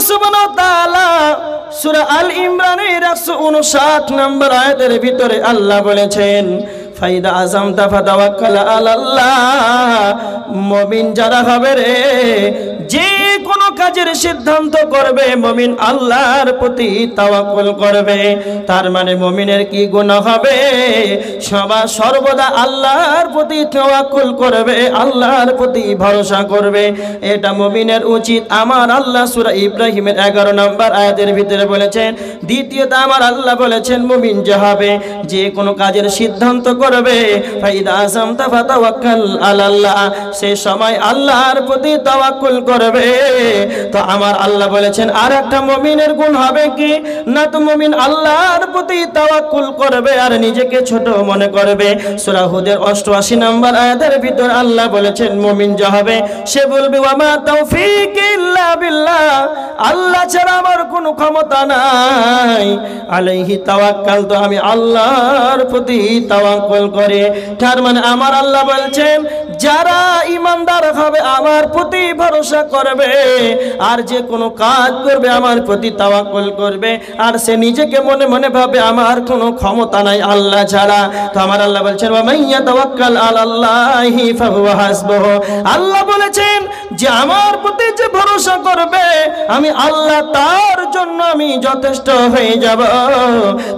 সুবহানাহু ওয়া তাআলা সূরা আল ইমরানের 159 নম্বর আয়াতের ভিতরে আল্লাহ বলেছেন, ফাইদা আযামতা ফাতাওয়াক্কাল আলাল্লাহ। মুমিন যারা হবে রে, যে কোনো কাজের সিদ্ধান্ত করবে মুমিন আল্লাহর প্রতি তাওয়াক্কুল করবে। তার মানে মুমিনের কি গুনাহ হবে? সর্বদা আল্লাহর প্রতি তাওয়াক্কুল করবে, আল্লাহর প্রতি ভরসা করবে। এটা মুমিনের উচিত। আমার আল্লাহ সূরা ইব্রাহিমের 11 নম্বর আয়াতের ভিতরে বলেছেন। দ্বিতীয়ত আমার আল্লাহ বলেছেন, মুমিন যে হবে, যে কোনো কাজের সিদ্ধান্ত করবে, ফাইদা আযামতা ফাতাওয়াক্কাল আলাল্লাহ, সে সময় আল্লাহর প্রতি তাওয়াক্কুল করবে। তো আমার আল্লাহ বলেছেন আর একটা মুমিনের গুণ হবে কি না, তো মুমিন আল্লাহর প্রতি তাওয়াক্কুল করবে আর নিজেকে ছোট মনে করবে। সূরা হুদের 88 নম্বর আয়াতের ভিতর আল্লাহ বলেছেন, মুমিন যে হবে সে বলবে, ওয়া মা তাওফীক ইল্লা বিল্লাহ, আল্লাহ ছাড়া আমার কোনো ক্ষমতা নাই। আলাইহি তাওয়াক্কাল, তো আমি আল্লাহর প্রতি তাওয়াক্কুল করি। তার মানে আমার আল্লাহ বলছেন, যারা ঈমানদার হবে আমার প্রতি ভরসা করবে আর যে কোনো কাজ করবে আমার প্রতি তাওয়াক্কুল করবে, আর সে নিজেকে মনে মনে ভাবে আমার কোনো ক্ষমতা নাই আল্লাহ ছাড়া। তো আমার আল্লাহ বলছেন, ওয়া মাইয়া তাওয়াক্কাল আলাল্লাহি ফাহুয়া হাসবুহু, আল্লাহ বলেছেন যে আমার প্রতি যে ভরসা করবে আমি আল্লাহ তার জন্য আমি যথেষ্ট হয়ে যাব।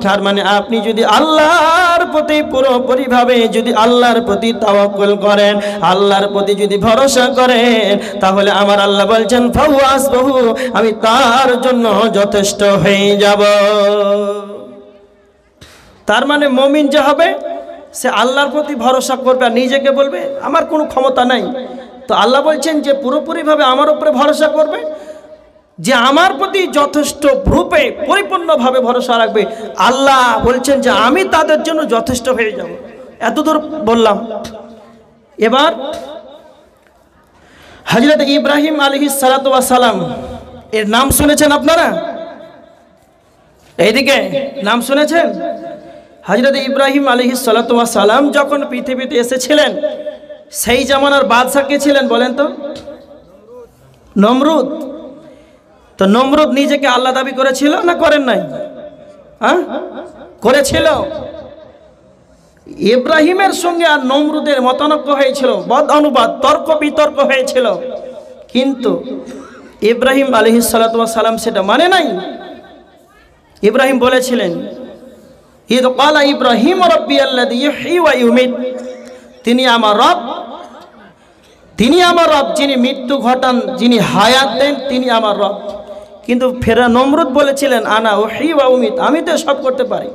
তার মানে আপনি যদি আল্লাহর প্রতি পুরোপুরি ভাবে যদি আল্লাহর প্রতি তাওয়াক্কুল করেন, আল্লাহর প্রতি যদি ভরসা করেন, তাহলে আমার আল্লাহ বলছেন, ফাহুয়া হাসবুহু, আমি তার জন্য যথেষ্ট হয়ে যাব। তার মানে মুমিন যে হবে সে আল্লাহর প্রতি ভরসা করবে আর নিজেকে বলবে আমার কোনো ক্ষমতা নাই। তো আল্লাহ বলছেন যে পুরোপুরিভাবে আমার উপরে ভরসা করবে, যে আমার প্রতি যথেষ্ট রূপে পরিপূর্ণভাবে ভরসা রাখবে, আল্লাহ বলছেন যে আমি তাদের জন্য যথেষ্ট হয়ে যাব। এতদূর বললাম। এবার হযরত ইব্রাহিম আলাইহিস সালাতু ওয়াস সালাম এর নাম শুনেছেন আপনারা? এইদিকে নাম শুনেছেন? হযরত ইব্রাহিম আলাইহিস সালাতু ওয়াস সালাম যখন পৃথিবীতে এসেছিলেন, সেই জামানার বাদশা কে ছিলেন বলেন তো? নমরুদ। তো নমরুদ নিজেকে আল্লাহ দাবি করেছিল না করেন নাই? হ্যাঁ, করেছিল। ইব্রাহিমের সঙ্গে আর নমরুদের মতানৈক্য হয়েছিল, বদ অনুবাদ, তর্ক বিতর্ক হয়েছিল, কিন্তু ইব্রাহিম আলাইহিস সালাতু ওয়াস সালাম সেটা মানে নাই। ইব্রাহিম বলেছিলেন, ইদ ক্বালা ইব্রাহিম রাব্বি আল্লাযী ইহয়ী ওয়া ইউমীত, তিনি আমার রব, তিনি আমার রব, যিনি মৃত্যু ঘটান, যিনি হায়াত দেন, তিনি আমার রব। কিন্তু ফেরা নমরুদ বলেছিলেন, আনা উহয়ী ওয়া উমীত, আমি তো সব করতে পারি,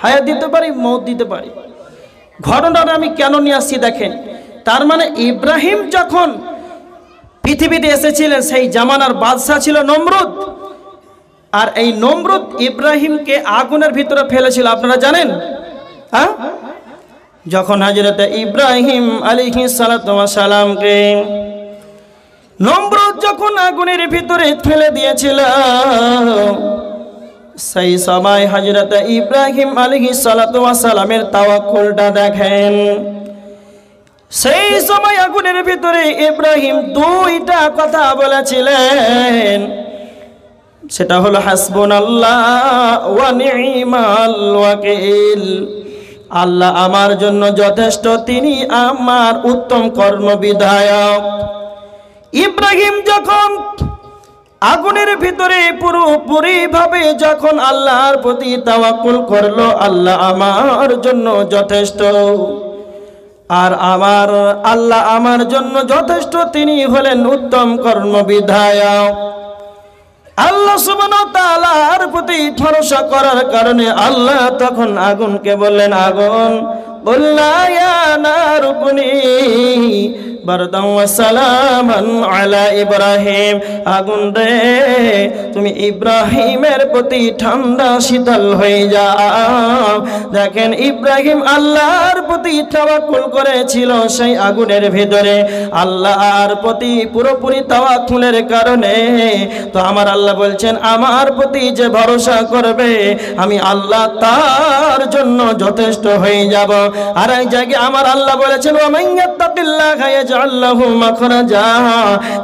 হায়াত দিতে পারি, মওত দিতে পারি। ঘটনাটা আমি কেন নিয়ে আসছি দেখেন। তার মানে ইব্রাহিম যখন পৃথিবীতে এসেছিলেন সেই জামানার বাদশা ছিল নমরুদ, আর এই নমরুদ ইব্রাহিমকে আগুনের ভিতরে ফেলেছিল, আপনারা জানেন? হ্যাঁ, যখন হযরত ইব্রাহিম আলাইহিস সালাতু ওয়াস সালামকে নমরুদ যখন আগুনের ভিতরে ফেলে দিয়েছিল, সেই সময় হযরত ইব্রাহিম আলাইহিস সালাতু ওয়াস সালামের তাওয়াক্কুলটা দেখেন। সেই সময় আগুনের ভিতরে ইব্রাহিম দুইটা কথা বলেছিলেন, সেটা হলো হাসবুনাল্লাহ ওয়া নি'মাল ওয়াকিল, আল্লাহ আমার জন্য যথেষ্ট, তিনি আমার উত্তম কর্মবিধায়ক। ইব্রাহিম যখন আগুনের ভিতরে পুরোপুরি ভাবে যখন আল্লাহর প্রতি তাওয়াক্কুল করলো, আল্লাহ আমার জন্য যথেষ্ট, আর আমার আল্লাহ আমার জন্য যথেষ্ট, তিনি হলেন উত্তম কর্মবিধায়ক। আল্লাহ সুবহানাহু ওয়া তাআলার প্রতি ভরসা করার কারণে আল্লাহ তখন আগুনকে বললেন, আগুন কুল্লা ইয়া নারু কুনি বারদান ওয়া সালামান আলা ইব্রাহিম, আগুন রে তুমি ইব্রাহিমের প্রতি ঠান্ডা শীতল হয়ে যাও। দেখেন ইব্রাহিম আল্লাহর প্রতি তাওয়াক্কুল করেছিল সেই আগুনের ভিতরে, আল্লাহর প্রতি পুরোপুরি তাওয়াক্কুলের কারণে। তো আমার আল্লাহ বলছেন, আমার প্রতি যে ভরসা করবে আমি আল্লাহ তার জন্য যথেষ্ট হয়ে যাব। আর এই জায়গায় আমার আল্লাহ বলেছেন, ওয়া মান ইয়াত্তাকিল্লাহা ইয়াজআল লাহু মাখরাজা,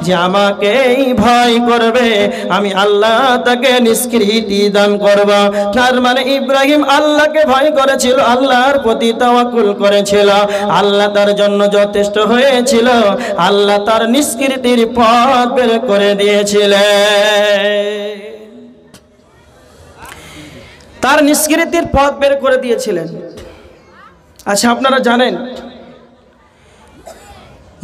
যে আমাকেই ভয় করবে আমি আল্লাহ তাকে নিষ্কৃতি দান করব। তার মানে ইব্রাহিম আল্লাহকে ভয় করেছিল, আল্লাহর প্রতি তাওয়াক্কুল করেছিল, আল্লাহ তার জন্য যথেষ্ট হয়েছিল, আল্লাহ তার নিষ্কৃতির পথ বের করে দিয়েছিলেন, তার নিষ্কৃতির পথ বের করে দিয়েছিলেন। আচ্ছা, আপনারা জানেন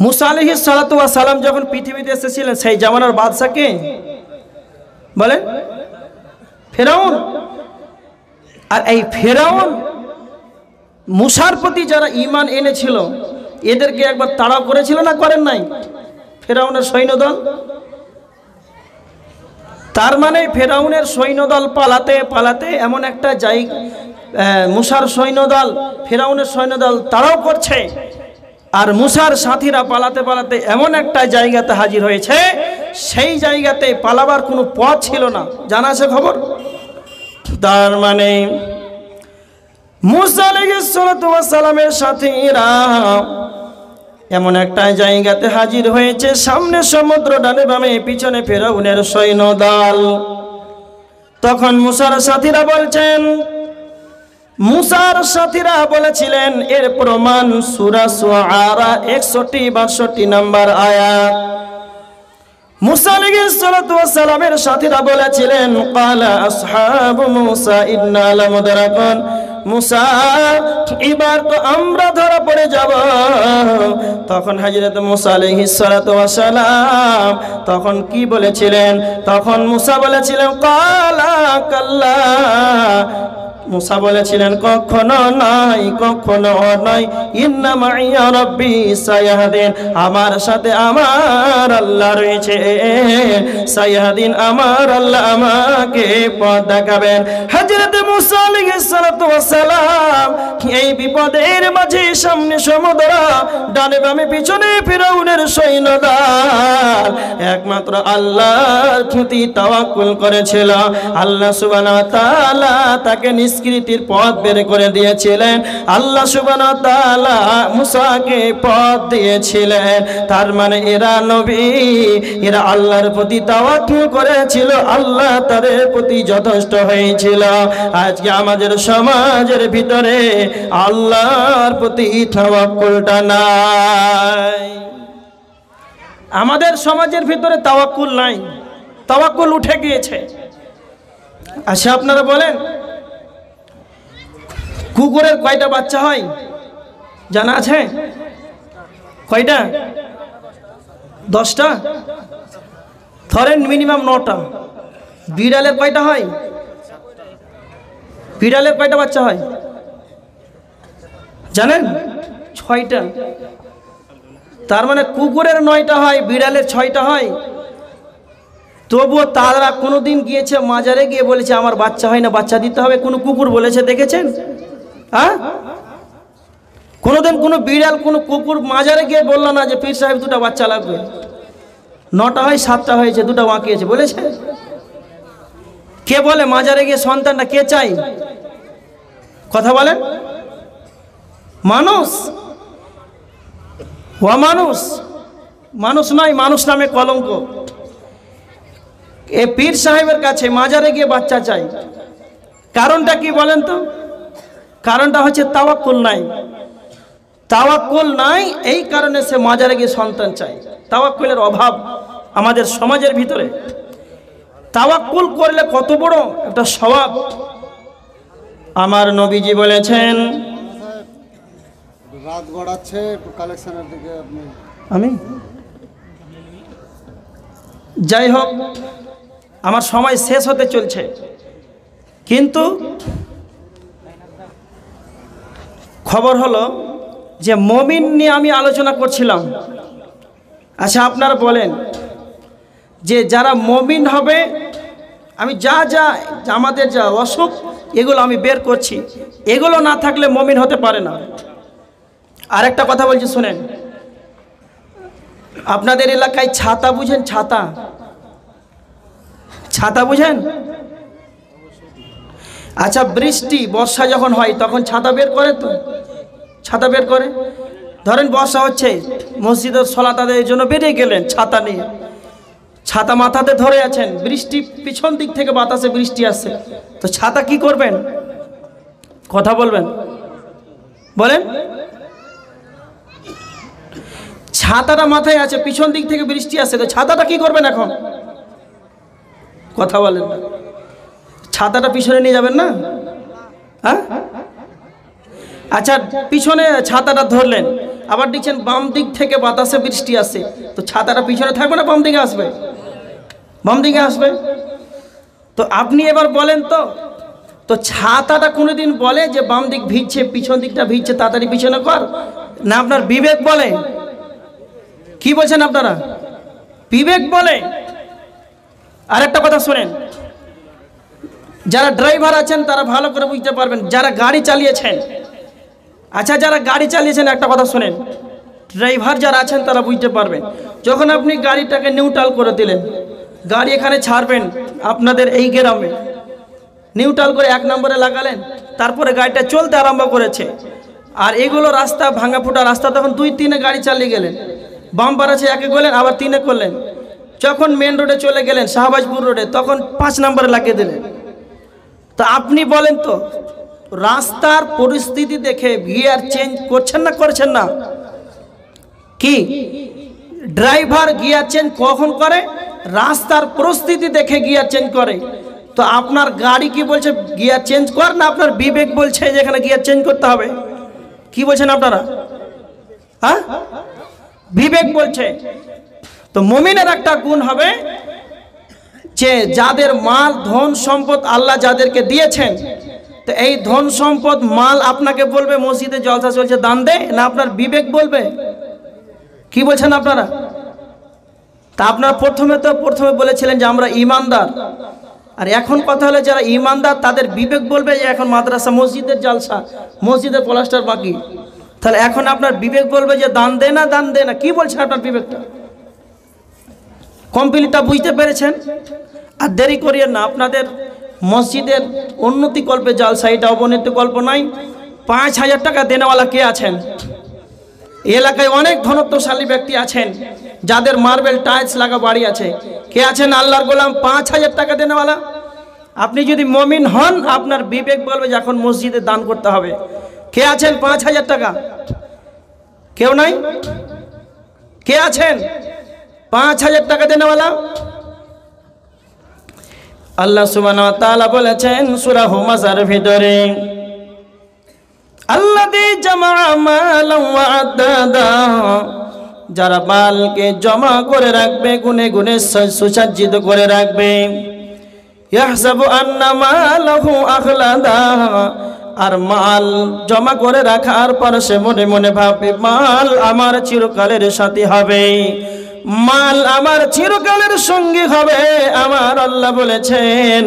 মুসা আলাইহিস সালাতু ওয়াস সালাম যখন পৃথিবীতে এসেছিলেন সেই জামানার বাদশা কে বলেন? ফেরাউন। আর এই ফেরাউন মুসার প্রতি যারা ঈমান এনেছিল এদেরকে একবার তাড়াও করেছিল না করেন নাই ফেরাউনের সৈন্যদল? তার মানে ফেরাউনের সৈন্যদল পালাতে পালাতে এমন একটা জায়গা, মুসার সৈন্যদল ফেরাউনের সৈন্যদল তাড়াও করছে, আর মুসার সাথীরা পালাতে পালাতে এমন একটা জায়গাতে হাজির হয়েছে, সেই জায়গাতে পালাবার কোনো পথ ছিল না। জানা আছে খবর? তার মানে মুসা আলাইহিস সালাতু ওয়াস সালামের সাথীরা এমন একটা জায়গাতে হাজির হয়েছে, সামনে সমুদ্র, ডানে বামে পিছনে ফেরাউনের সৈন্যদল। তখন মুসার সাথীরা বলছেন, মুসার সাথীরা বলেছিলেন, এর প্রমাণ সূরা শুআরা 61-62 নম্বর আয়াত। মুসা আলাইহিস সালাতু ওয়াস সালামের সাথীরা বলেছিলেন, ক্বালা আসহাবু মুসা ইন্না লামুদরাকুন, মুসা এবার তো আমরা ধরা পড়ে যাব। তখন হযরত মুসা আলাইহিস সালাতু ওয়াস সালাম তখন কি বলেছিলেন? তখন মুসা বলেছিলেন, ক্বালা কাল্লা, মুসা বলেছিলেন কখনো নয়, কখনো নয়, ইন্না মাইয়া রাব্বি সায়াহদিন, আমার সাথে আমার আল্লাহ রয়েছে, সায়াহদিন, আমার আল্লাহ আমাকে পথ দেখাবেন। হযরত মুসা আলাইহিস সালাতু ওয়াস সালাম এই বিপদের মাঝে সামনে সমুদ্র, ডানে বামে পিছনে ফিরাউনের সৈন্যদল, একমাত্র আল্লাহর প্রতি তাওয়াক্কুল করেছিল। আল্লাহ সুবহানাহু ওয়া তাআলা তাকে নিষ্কৃতির পথ বের করে দিয়েছিলেন, আল্লাহ সুবহানাহু ওয়া তাআলা মুসাকে পথ দিয়েছিলেন। তার মানে এরা নবী, এরা আল্লাহর প্রতি তাওয়াক্কুল করেছিল, আল্লাহ তাদের প্রতি যথেষ্ট হয়েছিল। আজকে আমাদের সমাজের ভিতরে আল্লাহর প্রতি তাওয়াক্কুলটা নাই, আমাদের সমাজের ভিতরে তাওয়াক্কুল নাই, তাওয়াক্কুল উঠে গিয়েছে। আচ্ছা, আপনারা বলেন কুকুরের কয়টা বাচ্চা হয় জানা আছে? কয়টা? 10টা? ধরেন মিনিমাম 9টা। বিড়ালের কয়টা হয়? বিড়ালের কয়টা বাচ্চা হয় জানেন? 6টা। তার মানে কুকুরের 9টা হয়, বিড়ালের 6টা হয়। তবুও তারা কোনোদিন গিয়েছে মাজারে গিয়ে বলেছে আমার বাচ্চা হয় না, বাচ্চা দিতে হবে? কোনো কুকুর বলেছে দেখেছেন? হ্যাঁ, কোনোদিন কোনো বিড়াল কোনো কুকুর মাজারে গিয়ে বললো না যে পীর সাহেব 2টা বাচ্চা লাগবে, 9টা হয় 7টা হয়েছে 2টা বাঁকিয়েছে, বলেছে? কে বলে মাজারে গিয়ে সন্তানটা কে চাই? কথা বলেন। মানুষ, ও মানুষ, মানুষ নয়, মানুষ নামে কলঙ্ক। এ পীর সাহেবের কাছে মাজারে গিয়ে বাচ্চা চাই, কারণটা কি বলেন তো? কারণটা হচ্ছে তাওয়াক্কুল নাই। তাওয়াক্কুল নাই, এই কারণে সে মাজারে গিয়ে সন্তান চাই। তাওয়াক্কুলের অভাব আমাদের সমাজের ভিতরে। তাওয়াক্কুল করলে কত বড় একটা সওয়াব। আমার নবীজি বলেছেন, রাত গড়াচ্ছে, কালেকশনের দিকে আমি যাই হোক, আমার সময় শেষ হতে চলছে, কিন্তু খবর হলো যে মুমিন নিয়ে আমি আলোচনা করছিলাম। আচ্ছা, আপনারা বলেন যে যারা মুমিন হবে, আমি যা যা আমাদের যা অসুখ এগুলো আমি বের করছি, এগুলো না থাকলে মুমিন হতে পারে না। আরেকটা কথা বলছি শুনেন, আপনাদের এলাকায় ছাতা বুঝেন? ছাতা, ছাতা বুঝেন? আচ্ছা, বৃষ্টি বর্ষা যখন হয় তখন ছাতা বের করে তো, ছাতা বের করে। ধরেন বর্ষা হচ্ছে, মসজিদের সলাত আদায়ের জন্য বেরিয়ে গেলেন ছাতা নিয়ে, ছাতা মাথাতে ধরে আছেন, বৃষ্টি পিছন দিক থেকে বাতাসে বৃষ্টি আসছে, তো ছাতা কি করবেন? কথা বলবেন, বলেন। ছাতাটা মাথায় আছে, পিছন দিক থেকে বৃষ্টি আসছে, তো ছাতাটা কি করবেন এখন? কথা বলেন না। ছাতাটা পিছনে নিয়ে যাবেন না? হ্যাঁ, আচ্ছা, পিছনে ছাতাটা ধরলেন, আবার দেখছেন বাম দিক থেকে বাতাসে বৃষ্টি আসছে, তো ছাতাটা পিছনে থাকবে না বাম দিকে আসবে? বাম দিকে আসবে। তো আপনি এবার বলেন তো ছাতাটা কোনোদিন বলে যে বাম দিক ভিজছে, পিছন দিকটা ভিজছে, তাড়াতাড়ি পিছনে কর? না আপনার বিবেক বলে? কি বলছেন আপনারা? বিবেক বলে। আরেকটা কথা শোনেন, যারা ড্রাইভার আছেন তারা ভালো করে বুঝতে পারবেন, যারা গাড়ি চালিয়েছেন, আচ্ছা যারা গাড়ি চালিয়েছেন একটা কথা শোনেন, ড্রাইভার যারা আছেন তারা বুঝতে পারবেন, যখন আপনি গাড়িটাকে নিউট্রাল করে দিলেন, গাড়ি এখানে ছাড়বেন আপনাদের এই গ্রামে, নিউট্রাল করে 1 নম্বরে লাগালেন, তারপরে গাড়িটা চলতে আরম্ভ করেছে, আর এগুলো রাস্তা ভাঙা ফুটা রাস্তা, তখন 2-3 গাড়ি চালিয়ে গেলেন, বাম্পার আছে 1-এ করলেন, আবার 3-এ করলেন, যখন মেন রোডে চলে গেলেন শাহবাজপুর রোডে, তখন 5 নম্বরে লাগিয়ে দিলেন। তো আপনি বলেন তো, রাস্তার পরিস্থিতি দেখে গিয়ার চেঞ্জ করছেন না করছেন না? কি ড্রাইভার গিয়ার চেঞ্জ কখন করে? রাস্তার পরিস্থিতি দেখে গিয়ার চেঞ্জ করে। তো আপনার গাড়ি কি বলছে গিয়ার চেঞ্জ কর, না আপনার বিবেক বলছে যেখানে গিয়ার চেঞ্জ করতে হবে? কি বলছেন আপনারা? হ্যাঁ, বিবেক বলছে। তো মুমিনের একটা গুণ হবে যে যাদের মাল ধন সম্পদ আল্লাহ যাদেরকে দিয়েছেন, তো এই ধন সম্পদ মাল আপনাকে বলবে মসজিদে জলসা চলছে দান দে, না আপনার বিবেক বলবে? কি বলছেন আপনারা? তা আপনারা প্রথমে বলেছিলেন যে আমরা ইমানদার, আর এখন কথা হলো যারা ইমানদার তাদের বিবেক বলবে যে এখন মাদ্রাসা মসজিদের জলসা, মসজিদের প্লাস্টার বাকি, তাহলে এখন আপনার বিবেক বলবে যে দান দে না, দান দে না। কি বলছেন আপনার বিবেকটা? কমপ্লিটটা বুঝতে পেরেছেন? আর দেরি করিয়েন না, আপনাদের মসজিদের উন্নতি কল্পে জালসা, এটা অবনতি কল্প নাই। 5,000 টাকা দেনেওয়ালা কে আছেন? এলাকায় অনেক ধনত্বশালী ব্যক্তি আছেন যাদের মার্বেল টাইলস লাগা বাড়ি আছে। কে আছেন আল্লাহর গোলাম 5,000 টাকা দেনেওয়ালা? আপনি যদি মমিন হন আপনার বিবেক বলবে যে এখন মসজিদে দান করতে হবে। কে আছেন 5,000 টাকা? কেউ নাই? কে আছেন 5,000 টাকা দেনেওয়ালা? আল্লাহ সুবহানাহু ওয়া তাআলা বলেছেন সূরা হুমাযার ভিতরে, আল্লাযী জামা মালান ওয়া আদাদা, যারা মালকে জমা করে রাখবে, গুনে গুনে সুসজ্জিত করে রাখবে, ইয়াহসাবু আন্না মালাহু আখলাদা, আর মাল জমা করে রাখার পর সে মনে মনে ভাবে মাল আমার চিরকালের সাথী হবে, মাল আমার চিরকালের সঙ্গী হবে। আমার আল্লাহ বলেছেন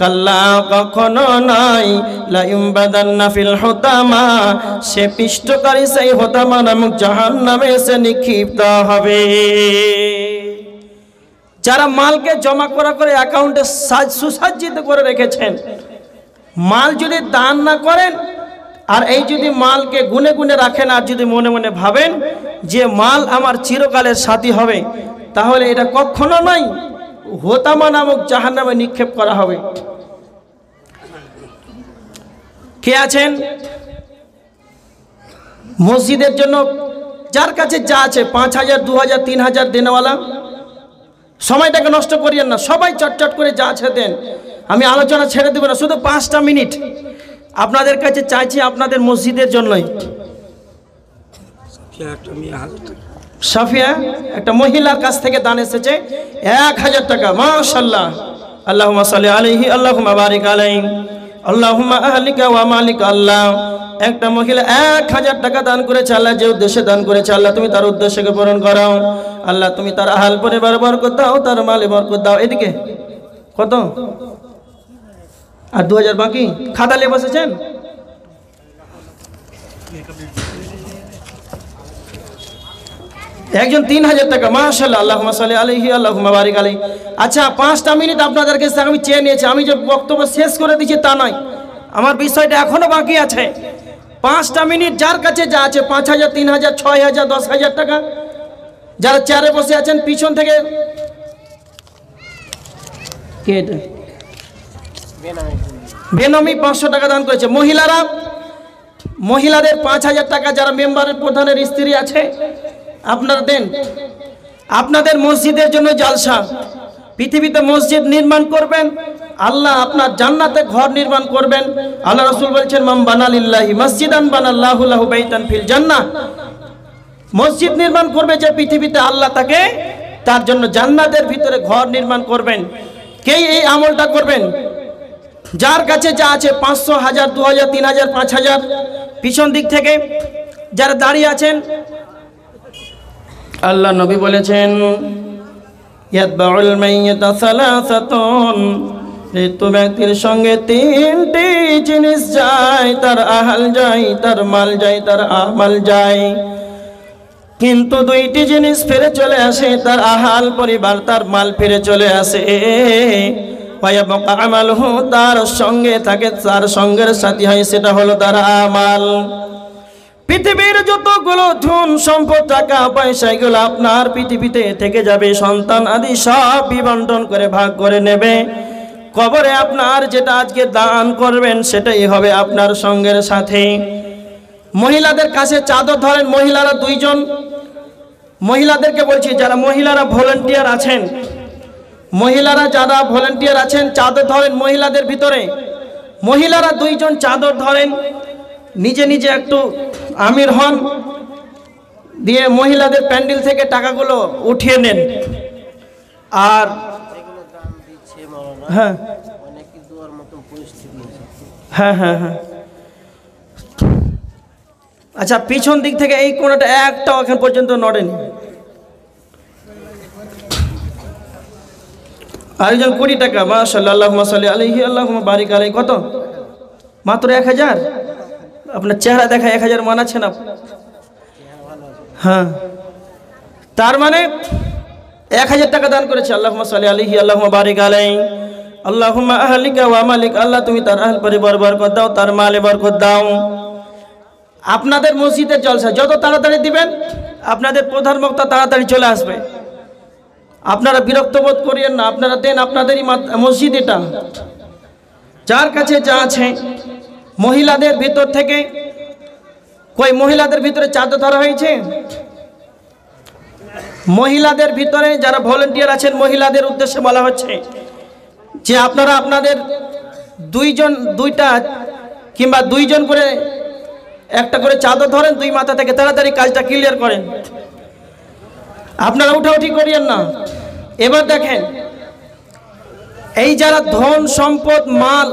কাল্লা, কখনো নাই, লা ইউমবাদান্না ফিল হুতামা, সে পিষ্টকারী সেই হুতামা নামক জাহান্নামে সে নিক্ষিপ্ত হবে। যারা মালকে জমা করে অ্যাকাউন্টে সুসজ্জিত করে রেখেছেন, মাল যদি দান না করেন আর এই যদি মালকে গুনে গুনে রাখেন আর যদি মনে মনে ভাবেন যে মাল আমার চিরকালের সাথী হবে, তাহলে এটা কখনো নয়, হোতামা নামক জাহান্নামে নিক্ষেপ করা হবে। কে আছেন মসজিদের জন্য যার কাছে যা আছে 5,000, 2,000, 3,000 দেনেওয়ালা? সময়টাকে নষ্ট করিয়েন না, সবাই চটচট করে যা আছে দেন। আমি আলোচনা ছেড়ে দেব না, শুধু 5টা মিনিট আপনাদের কাছে চাইছি আপনাদের মসজিদের জন্যই। সাফিয়া একটা মহিলার কাছ থেকে দান এসেছে 1,000 টাকা, মাশাআল্লাহ। আল্লাহুম্মা সাল্লি আলাইহি, আল্লাহুম্মা বারিক আলাইহি, আল্লাহুম্মা আহলিকা ওয়া মালিকা। আল্লাহ, একটা মহিলা 1,000 টাকা দান করেছে। আল্লাহ যে উদ্দেশ্যে দান করেছে আল্লাহ তুমি তার উদ্দেশ্যকে পূরণ করো। আল্লাহ তুমি তার আহাল পরিবার বরকত দাও, তার মালে বরকত দাও। এদিকে কত? আর 2,000 বাকি? খাতা নিয়ে বসেছেন? একজন 3,000 টাকা, মাশাআল্লাহ। আল্লাহুম্মা সাল্লি আলাইহি, আল্লাহুম্মা বারিক আলাইহি। আচ্ছা, 5টা মিনিট আপনাদের কাছে আমি চেয়ে নিয়েছি। আমি যে বক্তব্য শেষ করে দিচ্ছি তা নয়, আমার বিষয়টা এখনো বাকি আছে। 5টা মিনিট যার কাছে যা আছে 5,000 3,000 6,000 10,000 টাকা, যারা চেয়ারে বসে আছেন পিছন থেকে কে এটা বেনামি 500 টাকা দান করেছে। মহিলাদের 5,000 টাকা, যারা মেম্বারের প্রধানের স্ত্রী আছে আপনারা দেন। আপনাদের মসজিদের জন্য জালসা, পৃথিবীতে মসজিদ নির্মাণ করবেন, আল্লাহ আপনার জান্নাতে ঘর নির্মাণ করবেন। আল্লাহ রাসূল বলেছেন মান বানালিল্লাহি মসজিদান বানাল্লাহু লাহু বাইতান ফিল জান্নাহ। মসজিদ নির্মাণ করবে যে পৃথিবীতে, আল্লাহ তাকে তার জন্য জান্নাতের ভিতরে ঘর নির্মাণ করবেন। কে এই আমলটা করবেন? যার কাছে যা আছে 500 1000 2000 3000 5000, পিছন দিক থেকে যারা দাঁড়িয়ে আছেন, আল্লাহ নবী বলেছেন ইয়াতবাউল মাইয়াতা সালাসাতুন, মৃত্যু ব্যক্তির সঙ্গে 3টি জিনিস যায়, তার আহাল যায়, তার মাল যায়, তার আমাল যায়। কিন্তু 2টি জিনিস ফিরে চলে আসে, তার আহাল পরিবার, তার মাল ফিরে চলে আসে। ওয়ায়াবকা আমালহু, তার সঙ্গে থাকে, তার সঙ্গের সাথী হয়, সেটা হলো তার আমাল। পৃথিবীর যতগুলো ধন সম্পদ টাকা পয়সা এগুলো আপনার পৃথিবীতে থেকে যাবে, সন্তান আদি সব বিবন্টন করে ভাগ করে নেবে। কবরে আপনার যেটা আজকে দান করবেন সেটাই হবে আপনার সঙ্গের সাথে। মহিলাদের কাছে চাদর ধরেন, মহিলারা 2 জন, মহিলাদেরকে বলছি যারা মহিলারা ভলেন্টিয়ার আছেন, মহিলারা যারা ভলেন্টিয়ার আছেন চাদর ধরেন মহিলাদের ভিতরে। মহিলারা 2 জন চাদর ধরেন, নিজে নিজে একটু আমির হন, দিয়ে মহিলাদের প্যান্ডেল থেকে টাকাগুলো উঠিয়ে নেন। আর হ্যাঁ হ্যাঁ হ্যাঁ হ্যাঁ আচ্ছা, পিছন দিক থেকে এই কোণাটা একটাও এখন পর্যন্ত নড়েনি। আরেকজন 20 টাকা, মাশাআল্লাহ, আল্লাহুম্মা সাল্লি আলাইহি আল্লাহুম্মা বারিক আলাইহি। কত? মাত্র 1000। আপনার চেহারা দেখা 1000 মানাচ্ছে না। হ্যাঁ, তার মানে 1000 টাকা দান করেছে। আল্লাহুম্মা সাল্লি আলাইহি আল্লাহুম্মা বারিক আলাইহি আল্লাহুম্মা আহলিকা ওয়া মালিক, আল্লাহ তুমি তার আহল পরিবার বরকত দাও, তার মালে বরকত দাও। আপনাদের মসজিদের জলসা যত তাড়াতাড়ি দিবেন, আপনাদের প্রধান বক্তা তাড়াতাড়ি চলে আসবে। আপনারা বিরক্ত বোধ করিয়েন না, আপনারা দেন, আপনাদেরই মসজিদ এটা। যার কাছে যা আছে, মহিলাদের ভিতর থেকে কই মহিলাদের ভিতরে চাদর ধরা হয়েছে? মহিলাদের ভিতরে যারা ভলেন্টিয়ার আছেন, মহিলাদের উদ্দেশ্যে বলা হচ্ছে যে আপনারা আপনাদের 2টা কিংবা 2 জন করে একটা করে চাদর ধরেন, 2 মাথা থেকে তাড়াতাড়ি কাজটা ক্লিয়ার করেন। আপনারা উঠাউঠি করিয়েন না। এবার দেখেন, এই যারা ধন সম্পদ মাল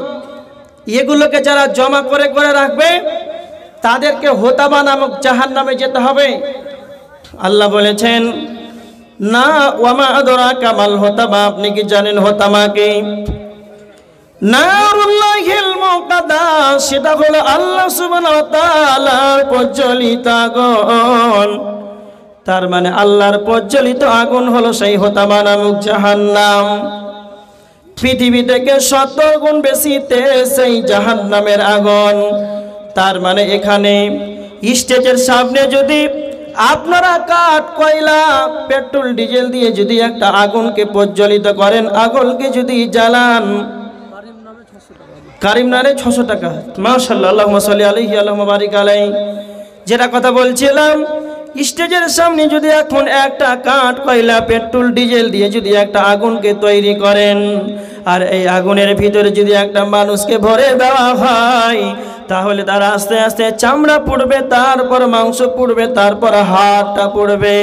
এগুলোকে যারা জমা করে করে রাখবে, তাদেরকে হোতামা নামক জাহান্নামে যেতে হবে। আল্লাহ বলেছেন না, ওয়ামা আদরাকা মাল হোতামা, আপনি কি জানেন হোতামা কি? নারুল্লাহিল মুকাদ্দা, সেটা হলো আল্লাহ সুবহানাহু ওয়া তাআলার প্রজ্বলিত আগুন। তার মানে আল্লাহর প্রজ্বলিত আগুন হলো সেই হোতামা নামক জাহান্নাম। পৃথিবী থেকে 70 গুণ বেশিতে সেই জাহান্নামের আগুন। তার মানে এখানে স্টেজের সামনে যদি আপনারা কাঠ কয়লা পেট্রোল ডিজেল দিয়ে যদি একটা আগুনকে প্রজ্বলিত করেন, আগুনকে যদি জ্বালান, কারিম নামে 600 টাকা। মাশাআল্লাহ, আল্লাহুম্মা সাল্লি আলাইহি আল্লাহুম্মা বারিক আলাইহি। যেটা কথা বলছিলাম, স্টেজের সামনে যদি এখন একটা কাঠ কয়লা পেট্রোল ডিজেল দিয়ে যদি একটা আগুনকে তৈরি করেন, আর এই আগুনের ভিতরে যদি একটা মানুষকে ভরে দেওয়া হয়, তাহলে তার আস্তে আস্তে চামড়া পুড়বে, তারপর মাংস পুড়বে, তারপর হাড়টা পুড়বে।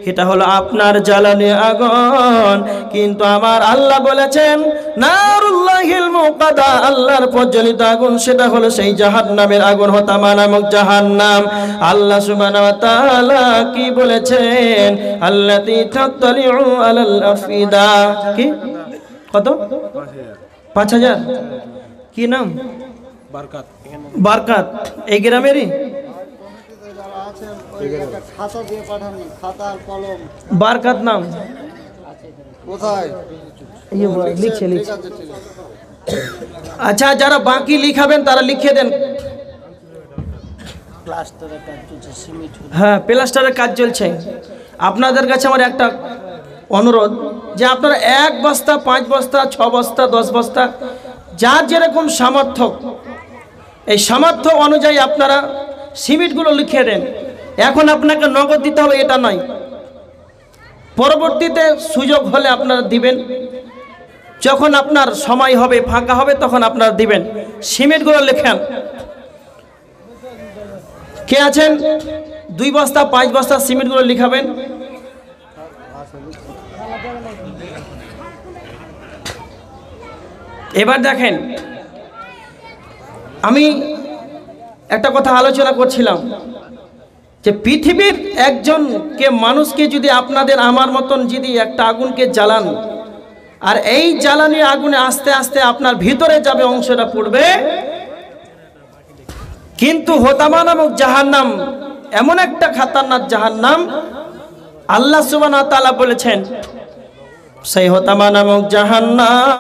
এটা হলো আপনার জ্বালানি আগুন। কিন্তু আমার আল্লাহ বলেছেন নারুল্লাহিল মুকাদ্দা, আল্লাহর প্রজ্বলিত আগুন, সেটা হলো সেই জাহান্নামের আগুন, হোতামা নামক জাহান্নাম। আল্লাহ সুবহানাহু ওয়া তাআলা কি বলেছেন? আল্লাতী তাত্তালিউ আলাল আফিদা। কি কত? 5000। কি নাম? বারকাত। বারকাত এই গ্রামেরই? বারকাত নাম কোথায় লিখছে? আচ্ছা, যারা বাকি লিখাবেন তারা লিখে দেন। প্লাস্টারের কাজ চলছে, সিমেন্ট হ্যাঁ, প্লাস্টারের কাজ চলছে। আপনাদের কাছে আমার একটা অনুরোধ যে আপনারা 1 বস্তা, 5 বস্তা, 6 বস্তা, 10 বস্তা, যার যেরকম সামর্থ্য, এই সামর্থ্য অনুযায়ী আপনারা সিমেন্টগুলো লিখে দেন। এখন আপনাকে নগদ দিতে হবে এটা নয়, পরবর্তীতে সুযোগ হলে আপনারা দিবেন, যখন আপনার সময় হবে, ফাঁকা হবে, তখন আপনারা দিবেন। সিমেন্টগুলো লেখেন। কে আছেন 2 বস্তা 5 বস্তা সিমেন্টগুলো লিখাবেন? এবার দেখেন, আমি একটা কথা আলোচনা করছিলাম যে পৃথিবীর একজনকে মানুষকে যদি আপনাদের আমার মতন যদি একটা আগুনকে জ্বালান, আর এই জ্বালানি আগুনে আস্তে আস্তে আপনার ভিতরে যাবে, অংশটা পড়বে, কিন্তু হোতামা নামক জাহান্নাম এমন একটা খাতারনাক জাহান্নাম, আল্লাহ সুবহানাহু ওয়া তাআলা বলেছেন সেই হোতামা নামক জাহান্নাম